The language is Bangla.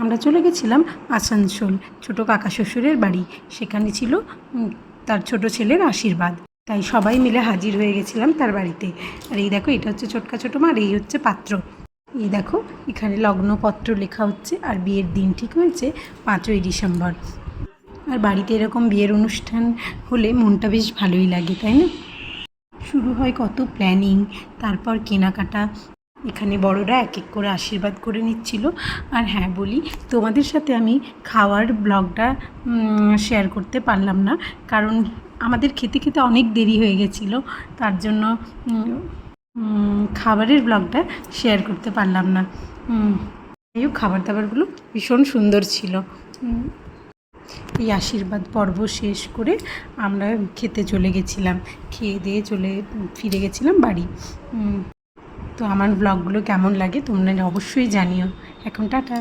আমরা চলে গেছিলাম আসানসোল ছোটো কাকা শ্বশুরের বাড়ি। সেখানে ছিল তার ছোট ছেলের আশীর্বাদ, তাই সবাই মিলে হাজির হয়ে গেছিলাম তার বাড়িতে। আর এই দেখো, এটা হচ্ছে ছোটকা ছোটো মা, আর এই হচ্ছে পাত্র। এই দেখো, এখানে লগ্নপত্র লেখা হচ্ছে, আর বিয়ের দিন ঠিক হয়েছে 5ই ডিসেম্বর। আর বাড়িতে এরকম বিয়ের অনুষ্ঠান হলে মনটা বেশ ভালোই লাগে, তাই না? শুরু হয় কত প্ল্যানিং, তারপর কেনাকাটা। এখানে বড়রা এক এক করে আশীর্বাদ করে নিচ্ছিল। আর হ্যাঁ বলি, তোমাদের সাথে আমি খাওয়ার ব্লগটা শেয়ার করতে পারলাম না, কারণ আমাদের খেতে খেতে অনেক দেরি হয়ে গেছিলো, তার জন্য খাবারের ব্লগটা শেয়ার করতে পারলাম না। যাই হোক, খাবার দাবারগুলো ভীষণ সুন্দর ছিল। এই আশীর্বাদ পর্ব শেষ করে আমরা খেতে চলে গেছিলাম, খেয়ে দিয়ে ফিরে গেছিলাম বাড়ি। তো আমার ব্লগগুলো কেমন লাগে তোমরা অবশ্যই জানিও। এখন টাটা।